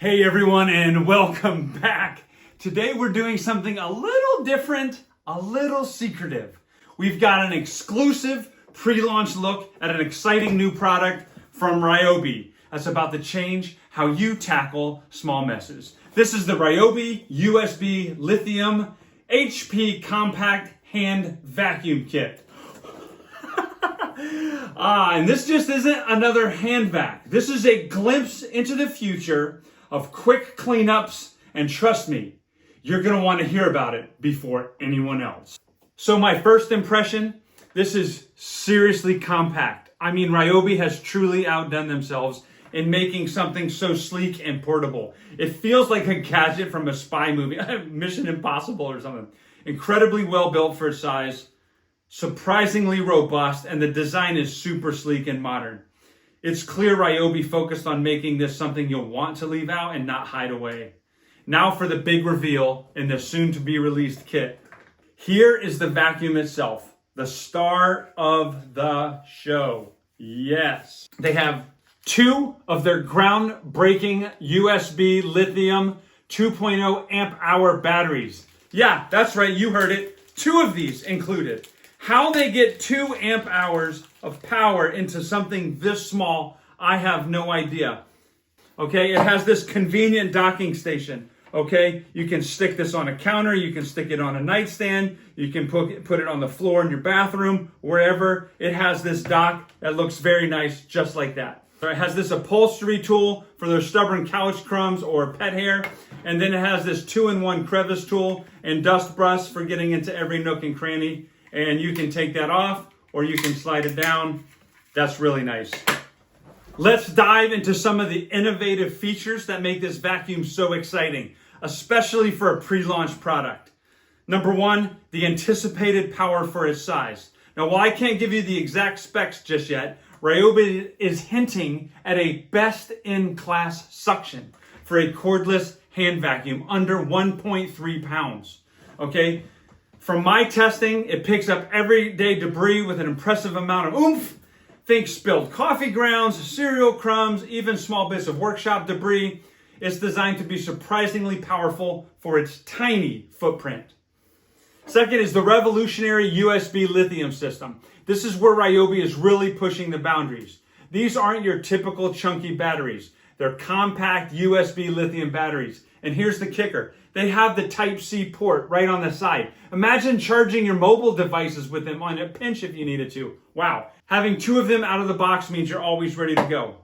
Hey everyone, and welcome back. Today we're doing something a little different, a little secretive. We've got an exclusive pre-launch look at an exciting new product from Ryobi that's about to change how you tackle small messes. This is the Ryobi USB Lithium HP Compact Hand Vacuum Kit. And this just isn't another hand vac. This is a glimpse into the future of quick cleanups, and trust me, you're going to want to hear about it before anyone else. So my first impression, this is seriously compact. I mean, Ryobi has truly outdone themselves in making something so sleek and portable. It feels like a gadget from a spy movie, Mission Impossible or something. Incredibly well built for its size, surprisingly robust, and the design is super sleek and modern. It's clear Ryobi focused on making this something you'll want to leave out and not hide away. Now for the big reveal in the soon-to-be-released kit. Here is the vacuum itself, the star of the show. Yes. They have two of their groundbreaking USB lithium 2.0 amp hour batteries. Yeah, that's right, you heard it. Two of these included. How they get 2 amp hours of power into something this small, I have no idea. Okay, it has this convenient docking station. Okay, you can stick this on a counter, you can stick it on a nightstand, you can put it on the floor in your bathroom, wherever. It has this dock that looks very nice, just like that. So it has this upholstery tool for those stubborn couch crumbs or pet hair, and then it has this 2-in-1 crevice tool and dust brush for getting into every nook and cranny. And you can take that off or you can slide it down. That's really nice. Let's dive into some of the innovative features that make this vacuum so exciting, especially for a pre-launch product. Number one, the anticipated power for its size. Now, while I can't give you the exact specs just yet, Ryobi is hinting at a best-in-class suction for a cordless hand vacuum under 1.3 pounds. Okay? From my testing, it picks up everyday debris with an impressive amount of oomph. Think spilled coffee grounds, cereal crumbs, even small bits of workshop debris. It's designed to be surprisingly powerful for its tiny footprint. Second is the revolutionary USB lithium system. This is where Ryobi is really pushing the boundaries. These aren't your typical chunky batteries. They're compact USB lithium batteries. And here's the kicker. They have the Type-C port right on the side. Imagine charging your mobile devices with them on a pinch if you needed to. Wow. Having two of them out of the box means you're always ready to go.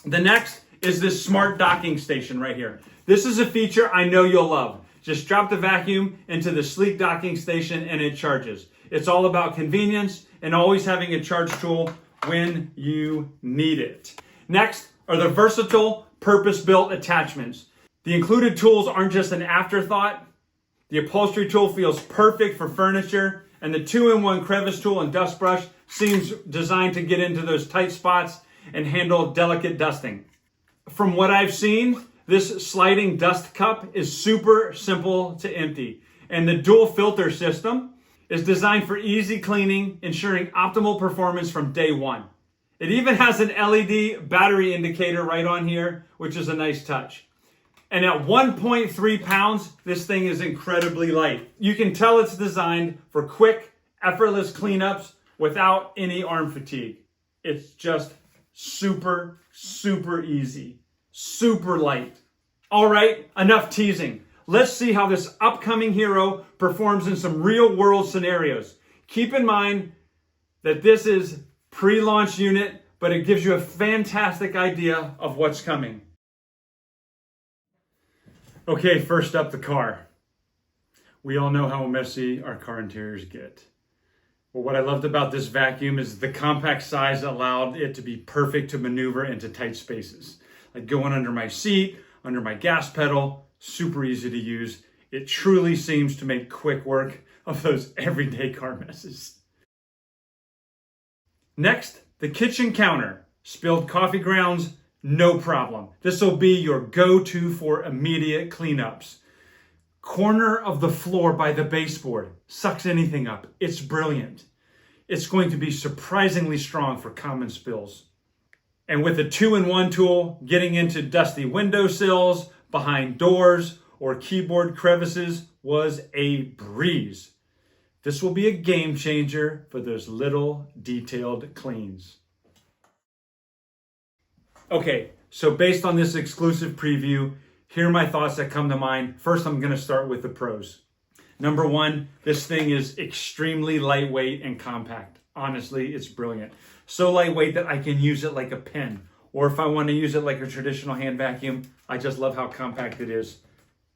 The next is this smart docking station right here. This is a feature I know you'll love. Just drop the vacuum into the sleek docking station and it charges. It's all about convenience and always having a charge tool when you need it. Next are the versatile, purpose-built attachments. The included tools aren't just an afterthought. The upholstery tool feels perfect for furniture, and the 2-in-1 crevice tool and dust brush seems designed to get into those tight spots and handle delicate dusting. From what I've seen, this sliding dust cup is super simple to empty, and the dual filter system is designed for easy cleaning, ensuring optimal performance from day one. It even has an LED battery indicator right on here, which is a nice touch. And at 1.3 pounds, this thing is incredibly light. You can tell it's designed for quick, effortless cleanups without any arm fatigue. It's just super, super easy, super light. All right, enough teasing. Let's see how this upcoming hero performs in some real-world scenarios. Keep in mind that this is pre-launch unit, but it gives you a fantastic idea of what's coming. Okay, first up, the car. We all know how messy our car interiors get. Well, what I loved about this vacuum is the compact size allowed it to be perfect to maneuver into tight spaces. Like going under my seat, under my gas pedal, super easy to use. It truly seems to make quick work of those everyday car messes. Next, the kitchen counter. Spilled coffee grounds, no problem. This will be your go-to for immediate cleanups. Corner of the floor by the baseboard. Sucks anything up. It's brilliant. It's going to be surprisingly strong for common spills. And with the 2-in-1 tool, getting into dusty windowsills, behind doors, or keyboard crevices was a breeze. This will be a game changer for those little detailed cleans. Okay, so based on this exclusive preview, here are my thoughts that come to mind. First, I'm going to start with the pros. Number one, this thing is extremely lightweight and compact. Honestly, it's brilliant. So lightweight that I can use it like a pen. Or if I want to use it like a traditional hand vacuum, I just love how compact it is.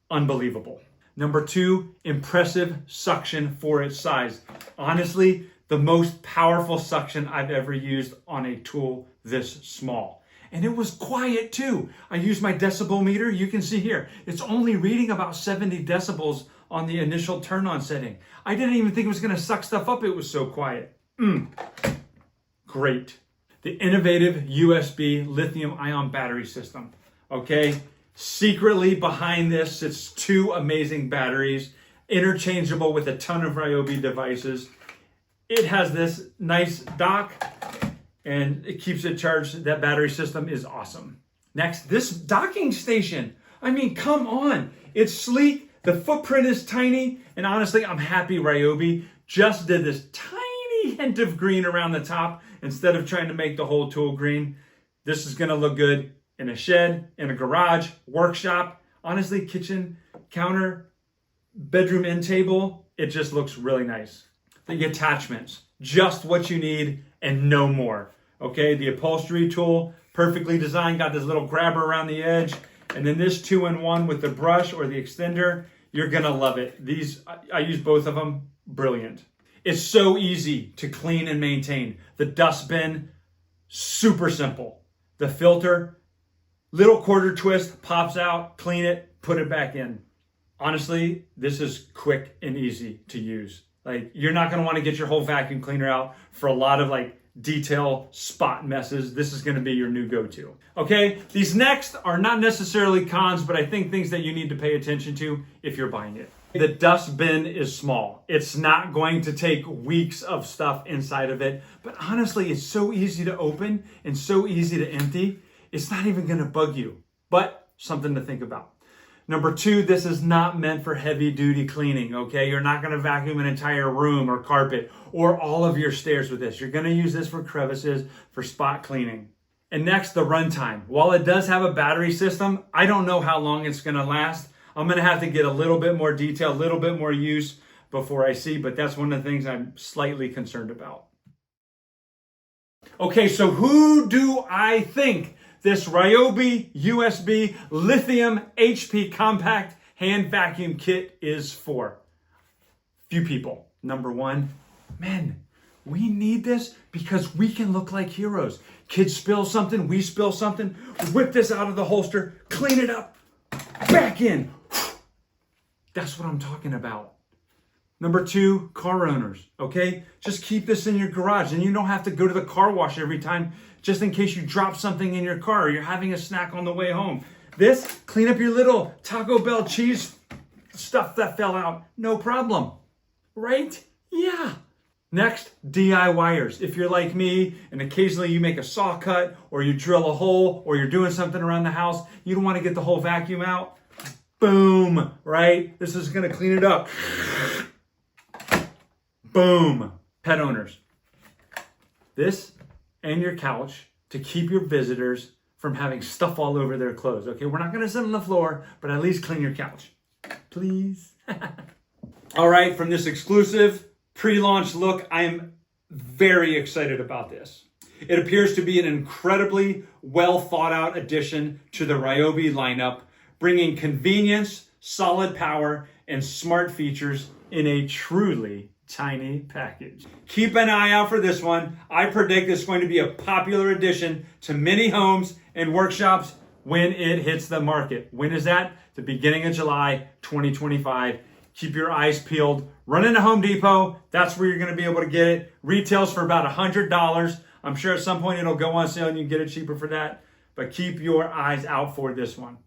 Unbelievable. Number two, impressive suction for its size. Honestly, the most powerful suction I've ever used on a tool this small. And it was quiet too. I used my decibel meter. You can see here, it's only reading about 70 decibels on the initial turn on setting. I didn't even think it was going to suck stuff up. It was so quiet. Great. The innovative USB lithium-ion battery system. Okay, secretly behind this sits two amazing batteries, interchangeable with a ton of Ryobi devices. It has this nice dock and it keeps it charged. That battery system is awesome. Next, this docking station. I mean, come on. It's sleek. The footprint is tiny. And honestly, I'm happy Ryobi just did this tiny hint of green around the top instead of trying to make the whole tool green. This is going to look good in a shed, in a garage, workshop, honestly, kitchen, counter, bedroom end table. It just looks really nice. The attachments, just what you need and no more. Okay, the upholstery tool, perfectly designed, got this little grabber around the edge. And then this 2-in-1 with the brush or the extender, you're gonna love it. These, I use both of them, brilliant. It's so easy to clean and maintain. The dustbin, super simple. The filter, little quarter twist, pops out, clean it, put it back in. Honestly, this is quick and easy to use. Like, you're not gonna wanna get your whole vacuum cleaner out for a lot of like detail spot messes. This is gonna be your new go-to. Okay, these next are not necessarily cons, but I think things that you need to pay attention to if you're buying it. The dust bin is small. It's not going to take weeks of stuff inside of it, but honestly, it's so easy to open and so easy to empty. It's not even gonna bug you, but something to think about. Number two, this is not meant for heavy duty cleaning, okay? You're not gonna vacuum an entire room or carpet or all of your stairs with this. You're gonna use this for crevices, for spot cleaning. And next, the runtime. While it does have a battery system, I don't know how long it's gonna last. I'm gonna have to get a little bit more detail, a little bit more use before I see, but that's one of the things I'm slightly concerned about. Okay, so who do I think this Ryobi USB lithium HP compact hand vacuum kit is for? Few people. Number one, men. We need this because we can look like heroes. Kids spill something, we spill something, whip this out of the holster, clean it up, back in. That's what I'm talking about. Number two, car owners, okay? Just keep this in your garage and you don't have to go to the car wash every time just in case you drop something in your car or you're having a snack on the way home. This, clean up your little Taco Bell cheese stuff that fell out, no problem, right? Yeah. Next, DIYers. If you're like me and occasionally you make a saw cut or you drill a hole or you're doing something around the house, you don't want to get the whole vacuum out, boom, right? This is gonna clean it up. Boom. Pet owners. This and your couch to keep your visitors from having stuff all over their clothes. Okay, we're not gonna sit on the floor, but at least clean your couch, please. All right, from this exclusive pre-launch look, I am very excited about this. It appears to be an incredibly well thought out addition to the Ryobi lineup, bringing convenience, solid power, and smart features in a truly tiny package. Keep an eye out for this one. I predict it's going to be a popular addition to many homes and workshops when it hits the market. When is that? The beginning of July 2025. Keep your eyes peeled. Run into Home Depot. That's where you're going to be able to get it. Retails for about $100. I'm sure at some point it'll go on sale and you can get it cheaper for that. But keep your eyes out for this one.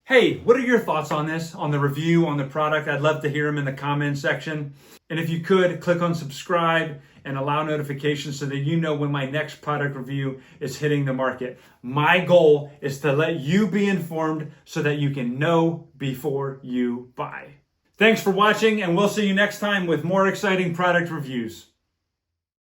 Hey, what are your thoughts on this, on the review, on the product? I'd love to hear them in the comments section. And if you could, click on subscribe and allow notifications so that you know when my next product review is hitting the market. My goal is to let you be informed so that you can know before you buy. Thanks for watching, and we'll see you next time with more exciting product reviews.